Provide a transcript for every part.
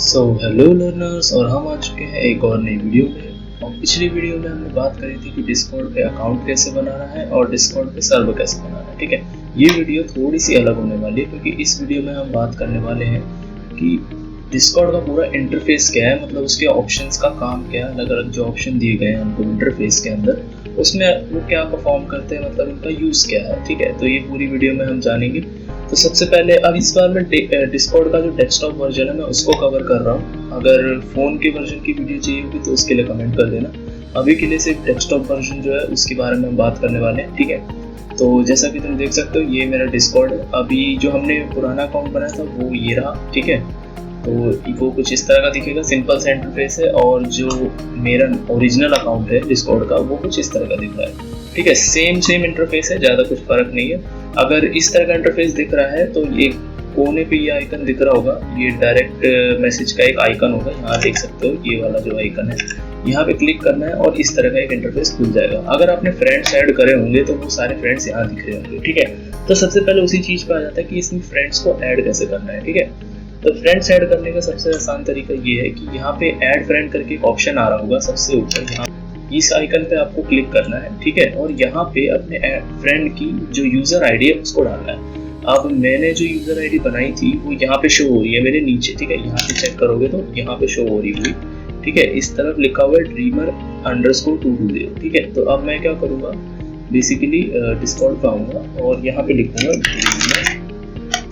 Hello learners, और हम आ चुके हैं एक और नई वीडियो में। और पिछली वीडियो में हमने बात करी थी कि डिस्कॉर्ड पे अकाउंट कैसे बनाना है और डिस्कॉर्ड पे सर्वर कैसे बनाना है। ठीक है, ये वीडियो थोड़ी सी अलग होने वाली है क्योंकि इस वीडियो में हम बात करने वाले हैं कि डिस्कॉर्ड का पूरा इंटरफेस क्या है, मतलब उसके ऑप्शंस का काम क्या है। अलग अलग जो ऑप्शन दिए गए हैं हमको इंटरफेस के अंदर, उसमें वो क्या परफॉर्म करते हैं, मतलब इनका यूज़ क्या है। ठीक है, तो ये पूरी वीडियो में हम जानेंगे। तो सबसे पहले अब इस बार मैं डिस्कॉर्ड का जो डेस्कटॉप वर्जन है मैं उसको कवर कर रहा हूँ। अगर फ़ोन के वर्जन की वीडियो चाहिए होगी तो उसके लिए कमेंट कर देना। अभी के लिए सिर्फ डेस्कटॉप वर्जन जो है उसके बारे में हम बात करने वाले हैं। ठीक है, तो जैसा कि तुम देख सकते हो ये मेरा डिस्कॉर्ड है। अभी जो हमने पुराना अकाउंट बनाया था वो ये रहा। ठीक है, तो वो कुछ इस तरह का दिखेगा, सिंपल सा इंटरफेस है। और जो मेरा ओरिजिनल अकाउंट है डिस्कॉर्ड का वो कुछ इस तरह का दिख रहा है। ठीक है, सेम इंटरफेस है, ज़्यादा कुछ फर्क नहीं है। अगर इस तरह का इंटरफेस दिख रहा है तो ये कोने पे ये आइकन दिख रहा होगा, ये डायरेक्ट मैसेज का एक आइकन होगा। यहाँ देख सकते हो ये वाला जो आइकन है, यहाँ पे क्लिक करना है और इस तरह का एक इंटरफेस खुल जाएगा। अगर आपने फ्रेंड्स ऐड करे होंगे तो वो सारे फ्रेंड्स यहाँ दिख रहे होंगे। ठीक है, तो सबसे पहले उसी चीज़ पे आ जाता है कि इसमें फ्रेंड्स को ऐड कैसे करना है। ठीक है, तो फ्रेंड्स ऐड करने का सबसे आसान तरीका ये है कि यहाँ पे ऐड फ्रेंड करके एक ऑप्शन आ रहा होगा सबसे ऊपर, यहाँ इस आइकन पे आपको क्लिक करना है। ठीक है, और यहाँ पे अपने फ्रेंड की जो यूजर आईडी है उसको डालना है। अब मैंने जो यूजर आईडी बनाई थी वो यहाँ पे शो हो रही है मेरे नीचे। ठीक है, यहाँ पे चेक करोगे तो यहाँ पे शो हो रही हुई। ठीक है, इस तरफ लिखा हुआ है dreamer_220। ठीक है, तो अब मैं क्या करूँगा, बेसिकली डिस्कॉर्ड पे आऊँगा और यहाँ पे लिखूंगा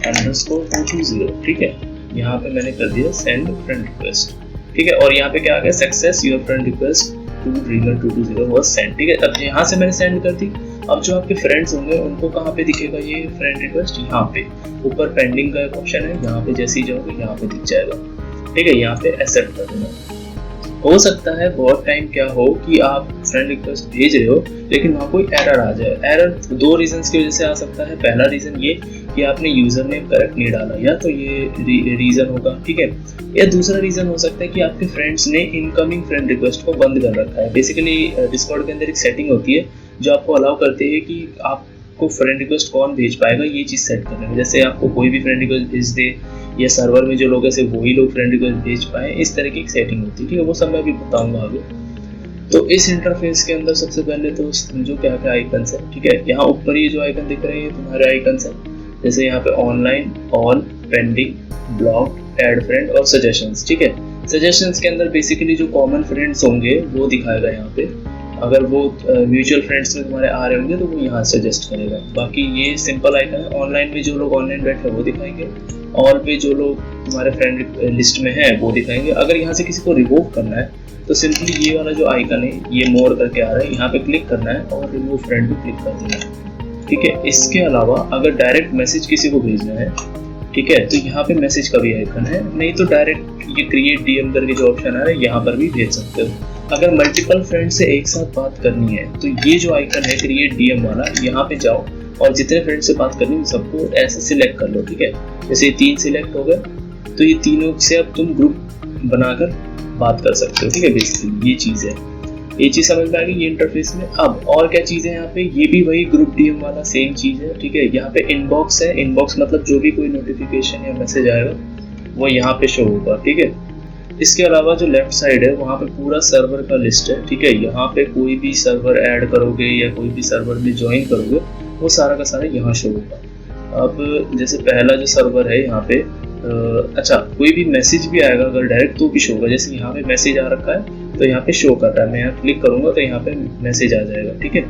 dreamer_220। ठीक है, यहाँ पे मैंने कर दिया सेंड फ्रेंड रिक्वेस्ट। ठीक है, और यहाँ पे क्या आ गया, success your friend request to dreamer220 was send. ठीक है, अब यहाँ से मैंने सेंड कर दी। अब जो आपके फ्रेंड्स होंगे उनको कहाँ पे दिखेगा ये फ्रेंड रिक्वेस्ट, यहाँ पे ऊपर पेंडिंग का एक ऑप्शन है, यहाँ पे जैसे ही जाओगे यहाँ पे दिख जाएगा। ठीक है, यहाँ पे एक्सेप्ट कर देना। हो सकता है बहुत टाइम क्या हो कि आप फ्रेंड रिक्वेस्ट भेज रहे हो लेकिन वहाँ कोई एरर आ जाए। एरर दो रीजंस की वजह से आ सकता है। पहला रीजन ये कि आपने यूजर नेम करेक्ट नहीं डाला, या तो ये रीजन होगा। ठीक है, या दूसरा रीजन हो सकता है कि आपके फ्रेंड्स ने इनकमिंग फ्रेंड रिक्वेस्ट को बंद कर रखा है। बेसिकली डिस्कॉर्ड के अंदर एक सेटिंग होती है जो आपको अलाउ करती है कि आपको फ्रेंड रिक्वेस्ट कौन भेज पाएगा, ये चीज़ सेट करने में। जैसे आपको कोई भी फ्रेंड रिक्वेस्ट भेज दे या सर्वर में जो लोग हैं सिर्फ वही लोग फ्रेंड रिक्वेस्ट भेज पाए, इस तरह की एक सेटिंग होती है। ठीक है, वो सब मैं अभी बताऊंगा आगे। तो इस इंटरफेस के अंदर सबसे पहले तो समझो क्या क्या आइकन्स है। ठीक है, यहाँ ऊपर ये जो आइकन दिख रहे हैं ये तुम्हारे आइकन्स है। जैसे यहाँ पे online, all, pending, block, add friend और सजेशंस। ठीक है, सजेशंस के अंदर बेसिकली जो कॉमन फ्रेंड्स होंगे वो दिखाएगा यहाँ पे। अगर वो म्यूचुअल फ्रेंड्स में तुम्हारे आ रहे होंगे तो वो यहाँ सजेस्ट करेगा। बाकी ये सिंपल आइकन है। ऑनलाइन में जो लोग ऑनलाइन बैठे हैं वो दिखाएंगे, ऑल पे जो लोग तुम्हारे फ्रेंड लिस्ट में हैं वो दिखाएंगे। अगर यहाँ से किसी को रिमूव करना है तो सिंपली ये वाला जो आइकन है ये मोर करके आ रहा है, यहाँ पे क्लिक करना है और रिमूव फ्रेंड पे क्लिक कर देना है। ठीक है, इसके अलावा अगर डायरेक्ट मैसेज किसी को भेजना है, ठीक है, तो यहाँ पे मैसेज का भी आइकन है। नहीं तो डायरेक्ट ये क्रिएट डीएम करके जो ऑप्शन आ रहा है यहाँ पर भी भेज सकते हो। अगर मल्टीपल फ्रेंड से एक साथ बात करनी है तो ये जो आइकन है क्रिएट डीएम वाला, यहाँ पे जाओ और जितने फ्रेंड से बात करनी है सबको ऐसे सिलेक्ट कर लो। ठीक है, जैसे 3 सिलेक्ट हो गए तो ये तीनों से अब तुम ग्रुप बनाकर बात कर सकते हो। ठीक है, बेसिकली ये चीज़ है, ये चीज़ समझ में आ गई ये इंटरफेस में। अब और क्या चीज़ है यहाँ पे, ये भी वही ग्रुप डीएम वाला सेम चीज़ है। ठीक है, यहाँ पे इनबॉक्स है। इनबॉक्स मतलब जो भी कोई नोटिफिकेशन या मैसेज आएगा वो यहाँ पे शो होगा। ठीक है, इसके अलावा जो लेफ्ट साइड है वहाँ पे पूरा सर्वर का लिस्ट है। ठीक है, यहाँ पे कोई भी सर्वर ऐड करोगे या कोई भी सर्वर में ज्वाइन करोगे वो सारा का सारा यहाँ शो होगा। अब जैसे पहला जो सर्वर है यहाँ पे अच्छा कोई भी मैसेज भी आएगा अगर डायरेक्ट तो भी शो होगा। जैसे यहाँ पे मैसेज आ रखा है तो यहाँ पे शो कर रहा है, मैं यहाँ क्लिक करूँगा तो यहाँ पे मैसेज आ जाएगा। ठीक है,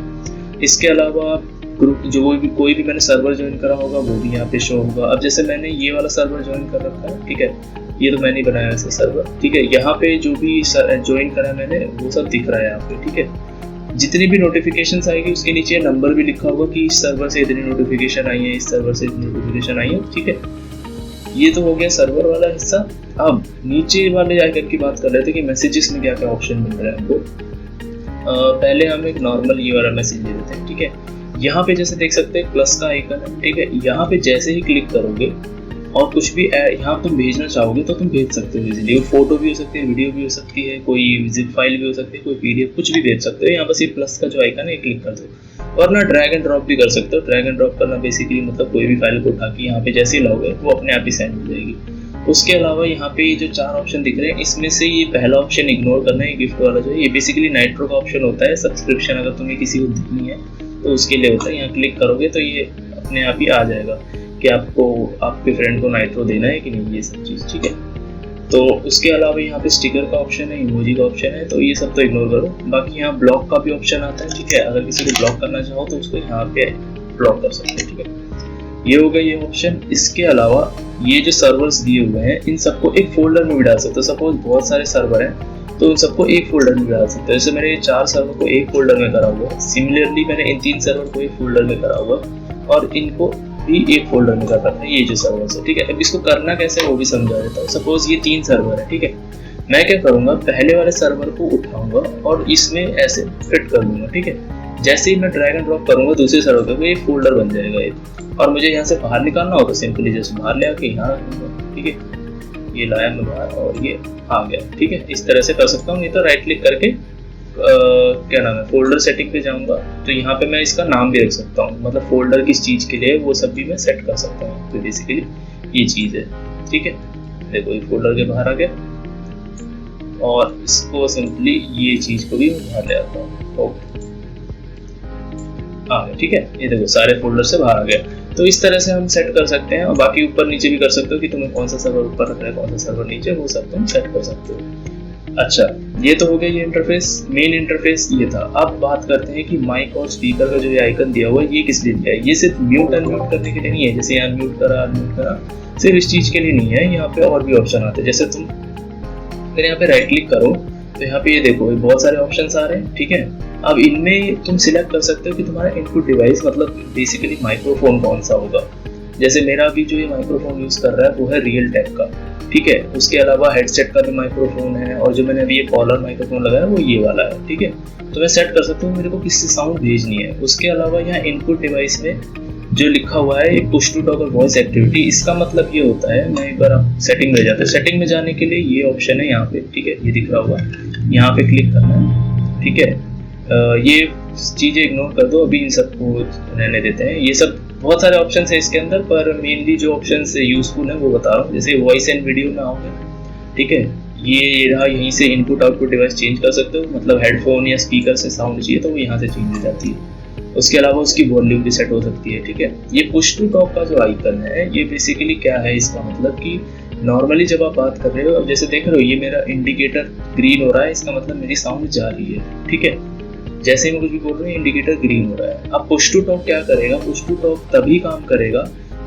इसके अलावा ग्रुप जो कोई भी मैंने सर्वर ज्वाइन करा होगा वो भी यहाँ पे शो होगा। अब जैसे मैंने ये वाला सर्वर ज्वाइन कर रखा है, ठीक है, ये तो मैंने बनाया ऐसा सर्वर। ठीक है, यहाँ पे जो भी ज्वाइन करा मैंने वो सब दिख रहा है यहाँ पे। ठीक है, जितनी भी नोटिफिकेशंस आएगी उसके नीचे नंबर भी लिखा होगा कि इस सर्वर से इतनी नोटिफिकेशन आई है, इस सर्वर से इतनी नोटिफिकेशन आई है। ठीक है, ये तो हो गया सर्वर वाला हिस्सा। अब नीचे वाले आइकन की बात कर रहे थे कि मैसेजेस में क्या क्या ऑप्शन मिल रहा है हमको। पहले हम एक नॉर्मल ये वाला मैसेज ले लेते हैं। ठीक है, यहाँ पे जैसे देख सकते हैं प्लस का आइकन है। ठीक है, यहाँ पे जैसे ही क्लिक करोगे और कुछ भी यहाँ तुम भेजना चाहोगे तो तुम भेज सकते हो इजीली। वो फोटो भी हो सकती है, वीडियो भी हो सकती है, कोई जिप फाइल भी हो सकती है, कोई पीडीएफ, कुछ भी भेज सकते हो। यहाँ बस ये प्लस का जो आइकन है क्लिक कर दो। और ना ड्रैग एंड ड्रॉप भी कर सकते हो। ड्रैग एंड ड्रॉप करना बेसिकली मतलब कोई भी फाइल को उठा के यहाँ पे जैसे ही लाओगे वो अपने आप ही सेंड हो जाएगी। उसके अलावा यहाँ पे ये जो 4 ऑप्शन दिख रहे हैं इसमें से ये पहला ऑप्शन इग्नोर करना है, गिफ्ट वाला जो है ये बेसिकली नाइट्रो का ऑप्शन होता है। सब्सक्रिप्शन अगर तुम्हें किसी को देनी है तो उसके लिए होता है। यहाँ क्लिक करोगे तो ये अपने आप ही आ जाएगा कि आपको आपके फ्रेंड को नाइट्रो देना है कि नहीं, ये सब चीज़, ठीक है। तो उसके अलावा यहाँ पे स्टिकर का ऑप्शन है, इमोजी का ऑप्शन है, तो ये सब तो इग्नोर करो। बाकी यहाँ ब्लॉक का भी ऑप्शन आता है, ठीक है। अगर किसी को ब्लॉक करना चाहो तो उसको यहाँ पे ब्लॉक कर सकते हो, ठीक है। ये हो गया ये ऑप्शन। इसके अलावा ये जो सर्वर्स दिए हुए हैं इन सबको एक फोल्डर में भी डाल सकते हो। सपोज बहुत सारे सर्वर हैं तो उन सबको एक फोल्डर में डाल सकते हो। जैसे मैंने ये 4 सर्वर को एक फोल्डर में करा हुआ है, सिमिलरली मैंने इन 3 सर्वर को एक फोल्डर में करा हुआ है और इनको भी एक फोल्डर में करना है, ये जो सर्वर है, ठीक है। अब इसको करना कैसे है वो भी समझा देता हूँ। सपोज ये 3 सर्वर है, ठीक है। मैं क्या करूँगा, पहले वाले सर्वर को उठाऊंगा और इसमें ऐसे फिट कर दूंगा, ठीक है। जैसे ही मैं ड्रैग एंड ड्रॉप करूंगा दूसरे सर्वर पे एक फोल्डर बन जाएगा ये। और मुझे यहाँ से बाहर निकालना हो तो सिंपली जस्ट बाहर ले आके यहाँ रख दूंगा, ठीक है। ये लाया मैं बाहर और ये आ गया, ठीक है। इस तरह से कर सकता हूँ। नहीं तो राइट क्लिक करके क्या नाम है, फोल्डर सेटिंग पे जाऊंगा तो यहाँ पे मैं इसका नाम भी रख सकता हूँ, मतलब फोल्डर किस चीज़ के लिए वो सब भी मैं सेट कर सकता हूँ। तो बेसिकली ये चीज़ है, ठीक है। देखो ये फोल्डर के बाहर आ गया और इसको सिंपली ये चीज़ को भी मैं बाहर ले आता हूँ, ओके आ गया, ठीक है। ये देखो सारे फोल्डर से बाहर आ गया। तो इस तरह से हम सेट कर सकते हैं और बाकी ऊपर नीचे भी कर सकते हो कि तुम्हें कौन सा सर्वर ऊपर रखना है कौन सा सर्वर नीचे, वो सब तुम सेट कर सकते हो। अच्छा, ये तो हो गया ये इंटरफेस, मेन इंटरफेस ये था। अब बात करते हैं कि माइक और स्पीकर का जो ये आइकन दिया हुआ है ये किस लिए दिया है। ये सिर्फ म्यूट अनम्यूट करने के लिए नहीं है, जैसे यहाँ म्यूट करा अनम्यूट करा, सिर्फ इस चीज़ के लिए नहीं है। यहाँ पे और भी ऑप्शन आते हैं। जैसे तुम अगर यहाँ पे राइट क्लिक करो तो यहाँ पे ये देखो बहुत सारे ऑप्शंस आ रहे हैं, ठीक है। अब इनमें तुम सिलेक्ट कर सकते हो कि तुम्हारा इनपुट डिवाइस मतलब बेसिकली माइक्रोफोन कौन सा होगा। जैसे मेरा अभी जो ये माइक्रोफोन यूज़ कर रहा है वो है रियल टेक का, ठीक है। उसके अलावा हेडसेट का भी माइक्रोफोन है और जो मैंने अभी ये कॉलर माइक्रोफोन लगाया है वो ये वाला है, ठीक है। तो मैं सेट कर सकता हूँ मेरे को किससे साउंड भेजनी है। उसके अलावा यहाँ इनपुट डिवाइस में जो लिखा हुआ है एक पुश टू टॉक और वॉइस एक्टिविटी, इसका मतलब ये होता है, मैं एक बार आप सेटिंग में जाते हैं। सेटिंग में जाने के लिए ये ऑप्शन है यहाँ पे, ठीक है, ये दिख रहा हुआ है, यहाँ पे क्लिक करना है, ठीक है। ये चीज़ें इग्नोर कर दो, अभी इन सबको रहने देते हैं। ये सब बहुत सारे ऑप्शन है इसके अंदर, पर मेनली जो ऑप्शन यूजफुल है वो बता रहा हूँ। जैसे वॉइस एंड वीडियो में आओगे, ठीक है, ये रहा, यहीं से इनपुट आउटपुट डिवाइस चेंज कर सकते हो, मतलब हेडफोन या स्पीकर से साउंड चाहिए तो वो यहाँ से चेंज हो जाती है। उसके अलावा उसकी वॉल्यूम भी सेट हो सकती है, ठीक है। ये पुश टू टॉक का जो आइकन है ये बेसिकली क्या है, इसका मतलब कि नॉर्मली जब आप बात कर रहे हो, अब जैसे देख रहे हो ये मेरा इंडिकेटर ग्रीन हो रहा है, इसका मतलब मेरी साउंड जा रही है, ठीक है। जैसे मैं कुछ भी बोल रहा हूँ इंडिकेटर ग्रीन हो रहा है। अब पुश टू टॉक क्या करेगा, पुश टू टॉक तभी काम करेगा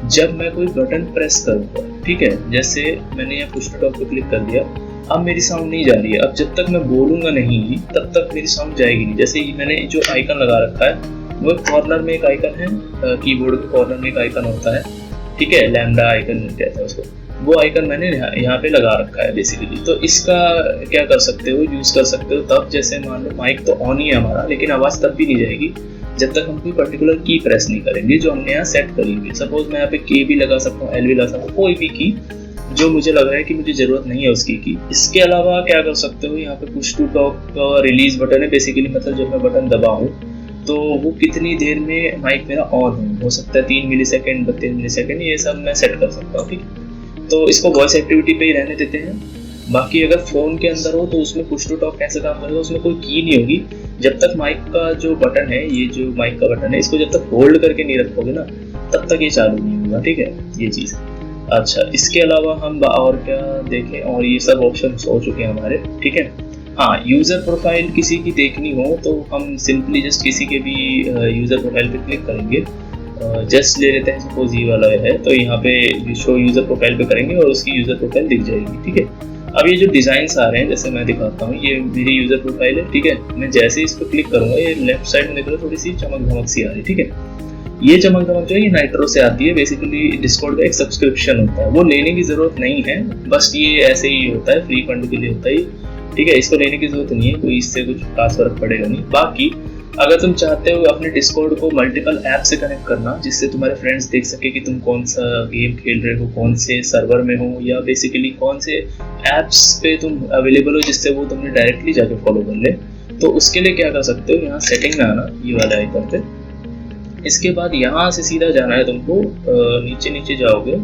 जब मैं कोई बटन प्रेस करूँगा, ठीक है। जैसे मैंने यहाँ पुश टू टॉक पे क्लिक कर दिया, अब मेरी साउंड नहीं जा रही है। अब जब तक मैं बोलूँगा नहीं तब तक मेरी साउंड जाएगी नहीं। जैसे मैंने जो आइकन लगा रखा है वो कॉर्नर में एक आइकन है, कीबोर्ड के कॉर्नर में एक आइकन होता है, ठीक है, लैम्डा आइकन कहते हैं उसको, वो आइकन मैंने यहाँ पे लगा रखा है बेसिकली। तो इसका क्या कर सकते हो, यूज़ कर सकते हो तब, जैसे मान लो माइक तो ऑन ही है हमारा, लेकिन आवाज़ तब भी नहीं जाएगी जब तक हम कोई पर्टिकुलर की प्रेस नहीं करेंगे जो हमने यहाँ सेट करी हुई है। सपोज मैं यहाँ पे के भी लगा सकता हूँ, एल भी लगा सकता हूँ, कोई भी की जो मुझे लग रहा है कि मुझे ज़रूरत नहीं है उसकी की। इसके अलावा क्या कर सकते हो, यहाँ पे पुश टू टॉक का रिलीज बटन है बेसिकली, मतलब जब मैं बटन दबाऊँ तो वो कितनी देर में माइक मेरा ऑन हो सकता है, 3 मिली सेकेंड, 32 मिली सेकेंड, ये सब मैं सेट कर सकता हूँ, ठीक है। तो इसको वॉइस एक्टिविटी पे ही रहने देते हैं। बाकी अगर फ़ोन के अंदर हो तो उसमें पुश टू टॉक कैसे काम करेगा, उसमें कोई की नहीं होगी। जब तक माइक का जो बटन है, ये जो माइक का बटन है, इसको जब तक होल्ड करके नहीं रखोगे ना तब तक ये चालू नहीं होगा, ठीक है, ये चीज़। अच्छा, इसके अलावा हम और क्या देखें, और ये सब ऑप्शन हो चुके हैं हमारे, ठीक है। हाँ, यूज़र प्रोफाइल किसी की देखनी हो तो हम सिंपली जस्ट किसी के भी यूज़र प्रोफाइल पे क्लिक करेंगे। जस्ट ले लेते हैं सपोज ये वाला है, तो यहाँ पे शो यूज़र प्रोफाइल पे करेंगे और उसकी यूज़र प्रोफाइल दिख जाएगी, ठीक है। अब ये जो डिज़ाइंस आ रहे हैं, जैसे मैं दिखाता हूँ, ये मेरी यूज़र प्रोफाइल है, ठीक है। मैं जैसे ही इस पर क्लिक करूँगा ये लेफ्ट साइड में देख रहा थोड़ी सी चमक धमक सी आ रही है, ठीक है। ये चमक धमक जो है ये नाइट्रो से आती है, बेसिकली डिस्कॉर्ड का एक सब्सक्रिप्शन होता है, वो लेने की ज़रूरत नहीं है, बस ये ऐसे ही होता है, फ्री फंड के लिए होता है, ठीक है। इसको लेने की जरूरत नहीं है, कोई इससे कुछ खास फर्क पड़ेगा नहीं। बाकी अगर तुम चाहते हो अपने डिस्कॉर्ड को मल्टीपल ऐप से कनेक्ट करना, जिससे तुम्हारे फ्रेंड्स देख सके कि तुम कौन सा गेम खेल रहे हो, कौन से सर्वर में हो, या बेसिकली कौन से ऐप्स पे तुम अवेलेबल हो, जिससे वो तुम्हें डायरेक्टली जाके फॉलो कर ले, तो उसके लिए क्या कर सकते हो, यहाँ सेटिंग में आना, ये वाला आइकन पे। इसके बाद यहाँ से सीधा जाना है तुमको, नीचे नीचे जाओगे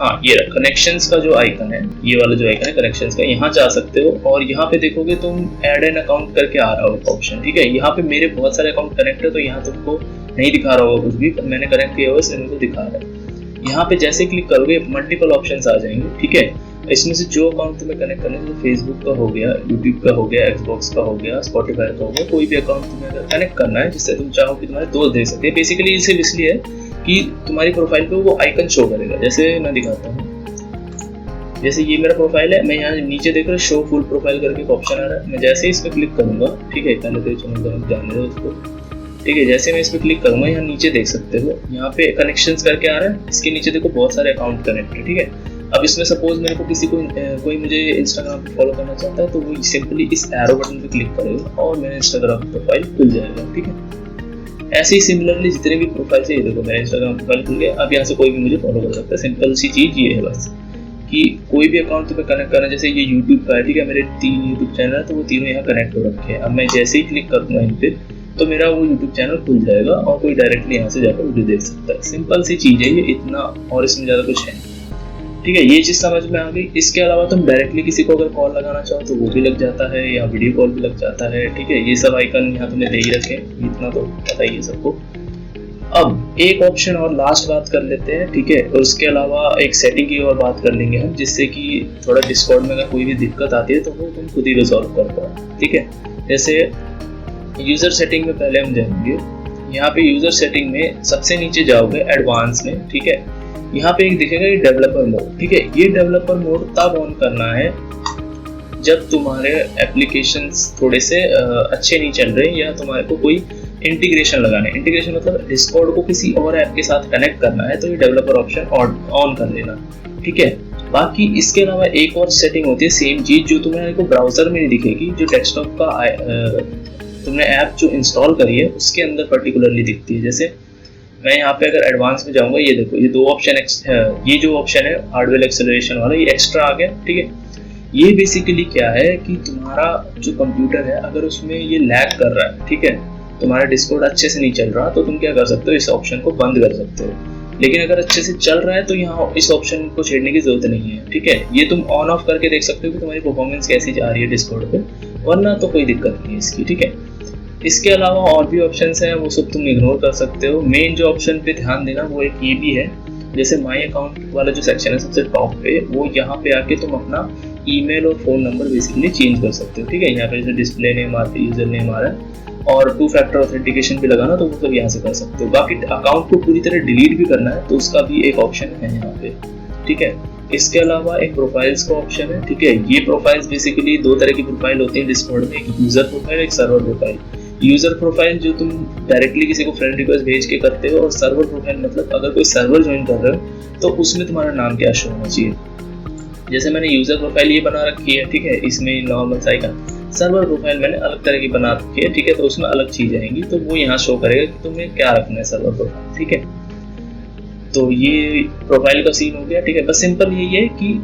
हाँ ये कनेक्शंस का जो आइकन है, ये वाला जो आइकन है कनेक्शंस का, यहाँ जा सकते हो और यहाँ पे देखोगे तुम ऐड एन अकाउंट करके आ रहा होगा ऑप्शन, ठीक है। यहाँ पे मेरे बहुत सारे अकाउंट कनेक्ट है तो यहाँ तुमको नहीं दिखा रहा होगा कुछ भी, मैंने कनेक्ट किया हुआ है इनको दिखा रहा है। यहाँ पे जैसे क्लिक करोगे मल्टीपल ऑप्शंस आ जाएंगे, ठीक है। इसमें से जो अकाउंट तुम्हें कनेक्ट करना है, फेसबुक का हो गया, यूट्यूब का हो गया, एक्सबॉक्स का हो गया, स्पॉटिफाई का हो गया, कोई भी अकाउंट तुम्हें अगर कनेक्ट करना है जिससे तुम चाहो कि तुम्हारे दोस्त देख सके। बेसिकली ये सिर्फ इसलिए है कि तुम्हारी प्रोफाइल पे वो आइकन शो करेगा। जैसे मैं दिखाता हूँ, जैसे ये मेरा प्रोफाइल है, मैं यहाँ नीचे देख रहा हूँ शो फुल प्रोफाइल करके एक ऑप्शन आ रहा है। मैं जैसे ही इस पर क्लिक करूंगा, ठीक है, पहले तो चैनल जाने दो उसको, ठीक है। जैसे मैं इस पर क्लिक करूंगा, यहाँ नीचे देख सकते हो, यहाँ पे कनेक्शंस करके आ रहा है, इसके नीचे देखो बहुत सारे अकाउंट कनेक्ट है, ठीक है। अब इसमें सपोज मेरे को किसी को कोई मुझे इंस्टाग्राम पे फॉलो करना चाहता है तो वो सिंपली इस एरो बटन पे क्लिक करेगा और मेरा इंस्टाग्राम प्रोफाइल खुल जाएगा, ठीक है। ऐसे ही सिमिलरली जितने भी प्रोफाइल से, ये देखो मेरा इंस्टाग्राम प्रोफाइल खुल गया। अब यहाँ से कोई भी मुझे फॉलो कर सकता है। सिंपल सी चीज ये है बस कि कोई भी अकाउंट तुम्हें कनेक्ट करना है। जैसे ये यूट्यूब का है, ठीक है, मेरे 3 यूट्यूब चैनल है तो वो तीनों यहाँ कनेक्ट हो रखे हैं। अब मैं जैसे ही क्लिक करूँगा इन पे तो मेरा वो यूट्यूब चैनल खुल जाएगा और कोई डायरेक्टली यहाँ से जाकर वीडियो देख सकता है। सिंपल सी चीज़ है ये, इतना और इसमें ज़्यादा कुछ है, ठीक है। ये चीज़ समझ में आ गई। इसके अलावा तुम डायरेक्टली किसी को अगर कॉल लगाना चाहो तो वो भी लग जाता है, या वीडियो कॉल भी लग जाता है, ठीक है। ये सब आइकन यहाँ तुमने दे ही रखे, इतना तो पता ही है सबको। अब एक ऑप्शन और लास्ट बात कर लेते हैं, ठीक है। और उसके अलावा एक सेटिंग की और बात कर लेंगे हम, जिससे कि थोड़ा डिस्कॉर्ड में अगर कोई भी दिक्कत आती है तो वो तुम खुद ही रिजॉल्व कर पाओ, ठीक है। जैसे यूज़र सेटिंग में पहले हम जाएंगे। यहाँ पे यूज़र सेटिंग में सबसे नीचे जाओगे एडवांस में, ठीक है। यहाँ पे एक दिखेगा ये डेवलपर मोड, ठीक है। ये डेवलपर मोड तब ऑन करना है जब तुम्हारे एप्लीकेशंस थोड़े से अच्छे नहीं चल रहे या तुम्हारे को कोई इंटीग्रेशन लगाना है। इंटीग्रेशन मतलब डिस्कॉर्ड को किसी और ऐप के साथ कनेक्ट करना है तो ये डेवलपर ऑप्शन ऑन कर लेना, ठीक है। बाकी इसके अलावा एक और सेटिंग होती है सेम चीज, जो तुम्हारे को ब्राउजर में नहीं दिखेगी, जो डेस्कटॉप का तुमने ऐप जो इंस्टॉल करी है उसके अंदर पर्टिकुलरली दिखती है। जैसे मैं यहाँ पे अगर एडवांस में जाऊँगा, ये देखो ये 2 ऑप्शन, ये जो ऑप्शन है हार्डवेयर एक्सेलरेशन वाला, ये एक्स्ट्रा आ गया, ठीक है। ये बेसिकली क्या है कि तुम्हारा जो कंप्यूटर है अगर उसमें ये लैग कर रहा है, ठीक है, तुम्हारा डिस्कॉर्ड अच्छे से नहीं चल रहा तो तुम क्या कर सकते हो, इस ऑप्शन को बंद कर सकते हो। लेकिन अगर अच्छे से चल रहा है तो यहाँ इस ऑप्शन को छेड़ने की जरूरत नहीं है, ठीक है। ये तुम ऑन ऑफ करके देख सकते हो कि तुम्हारी परफॉर्मेंस कैसी जा रही है डिस्कॉर्ड पे, वरना तो कोई दिक्कत नहीं है इसकी, ठीक है। इसके अलावा और भी ऑप्शंस हैं, वो सब तुम इग्नोर कर सकते हो। मेन जो ऑप्शन पे ध्यान देना वो एक ये भी है, जैसे माई अकाउंट वाला जो सेक्शन है सबसे टॉप पे, वो यहाँ पे आके तुम अपना ईमेल और फोन नंबर बेसिकली चेंज कर सकते हो, ठीक है। यहाँ पे जैसे डिस्प्ले नेम आते यूजर नेम आ रहा है और 2 फैक्टर ऑथेंटिकेशन भी लगाना तो वो सब यहाँ से कर सकते हो। बाकी अकाउंट को पूरी तरह डिलीट भी करना है तो उसका भी एक ऑप्शन है यहाँ पे, ठीक है। इसके अलावा एक प्रोफाइल्स का ऑप्शन है, ठीक है। ये प्रोफाइल्स बेसिकली 2 तरह की प्रोफाइल होती है डिस्कॉर्ड में, एक यूजर प्रोफाइल, एक सर्वर प्रोफाइल। यूजर प्रोफाइल जो तुम डायरेक्टली किसी को फ्रेंड रिक्वेस्ट भेज के करते हो, और सर्वर प्रोफाइल मतलब अगर कोई सर्वर ज्वाइन कर रहे हो तो उसमें तुम्हारा नाम क्या शो होना चाहिए। जैसे मैंने यूजर प्रोफाइल ये बना रखी है, ठीक है, इसमें नॉर्मल सा आइकन। सर्वर प्रोफाइल मैंने अलग तरह की बना रखी है, ठीक है, तो उसमें अलग चीज आएंगी तो वो यहाँ शो करेगा कि तुम्हें क्या रखना है सर्वर प्रोफाइल, ठीक है। तो ये प्रोफाइल का सीन हो गया, ठीक है। बस सिंपल यही है कि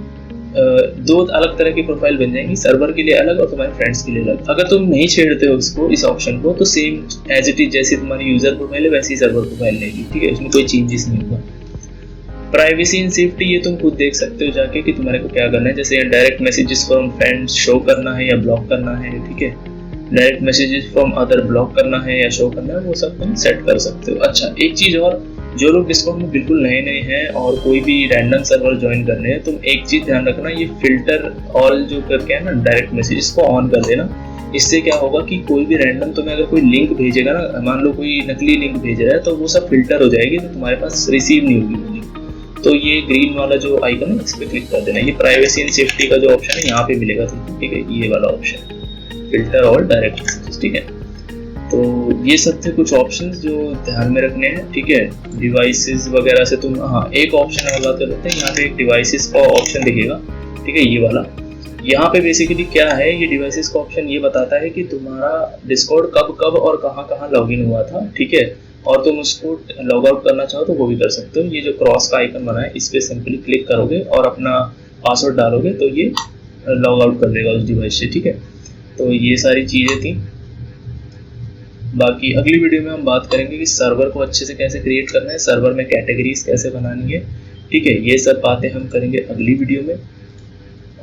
2 अलग तरह की प्रोफाइल बन जाएंगी, सर्वर के लिए अलग और तुम्हारे फ्रेंड्स के लिए अलग। अगर तुम नहीं छेड़ते हो इसको, इस ऑप्शन को, तो सेम एज इट इज जैसी तुम्हारी यूजर प्रोफाइल है वैसी सर्वर प्रोफाइल रहेगी, ठीक है, उसमें कोई चेंजेस नहीं होगा। प्राइवेसी एंड सेफ्टी ये तुम खुद देख सकते हो जाके कि तुम्हारे को क्या करना है। जैसे direct messages from friends show करना है या ब्लॉक करना है, ठीक है। Direct messages from other block करना है या शो करना है, वो सब तुम सेट कर सकते हो। अच्छा, एक चीज और, जो लोग डिस्कॉर्ड में बिल्कुल नए हैं और कोई भी रैंडम सर्वर ज्वाइन करने हैं, तुम एक चीज ध्यान रखना, ये फिल्टर ऑल जो करके है ना डायरेक्ट मैसेजेस को ऑन कर देना। इससे क्या होगा कि कोई भी रैंडम तुम्हें अगर कोई लिंक भेजेगा ना, मान लो कोई नकली लिंक भेज रहा है, तो वो सब फिल्टर हो जाएगी तो तुम्हारे पास रिसीव नहीं होगी वो लिंक। तो ये ग्रीन वाला जो आइकन है इस पर क्लिक कर देना। ये प्राइवेसी एंड सेफ्टी का जो ऑप्शन है यहाँ पे मिलेगा तुमको, ठीक है, ये वाला option, filter all direct messages, ठीक है। तो ये सब थे कुछ ऑप्शंस जो ध्यान में रखने हैं, ठीक है। डिवाइसेस वगैरह से तुम, हाँ एक ऑप्शन और बात कर लेते हैं। यहाँ पे एक डिवाइसेस का ऑप्शन दिखेगा, ठीक है, ये वाला। यहाँ पे बेसिकली क्या है, ये डिवाइसेस का ऑप्शन ये बताता है कि तुम्हारा डिस्कॉर्ड कब कब और कहाँ कहाँ लॉगिन हुआ था, ठीक है, और तुम उसको लॉग आउट करना चाहो तो वो भी कर सकते हो। ये जो क्रॉस का आइकन बना है इस पर सिंपली क्लिक करोगे और अपना पासवर्ड डालोगे तो ये लॉग आउट कर देगा उस डिवाइस से, ठीक है। तो ये सारी चीज़ें थी। बाकी अगली वीडियो में हम बात करेंगे कि सर्वर को अच्छे से कैसे क्रिएट करना है, सर्वर में कैटेगरीज कैसे बनानी है, ठीक है, ये सब बातें हम करेंगे अगली वीडियो में।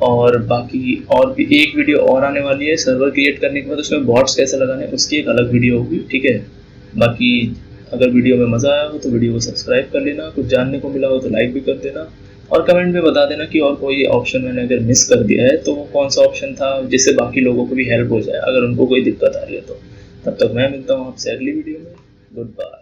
और बाकी और भी एक वीडियो और आने वाली है सर्वर क्रिएट करने के बाद उसमें बॉट्स कैसे लगाने, उसकी एक अलग वीडियो होगी, ठीक है। बाकी अगर वीडियो में मज़ा आया हो तो वीडियो को सब्सक्राइब कर लेना, कुछ जानने को मिला हो तो लाइक भी कर देना, और कमेंट में बता देना कि और कोई ऑप्शन मैंने अगर मिस कर दिया है तो वो कौन सा ऑप्शन था, जिससे बाकी लोगों को भी हेल्प हो जाए अगर उनको कोई दिक्कत आ रही है तो। तब तक मैं मिलता हूँ आपसे अगली वीडियो में। Good bye.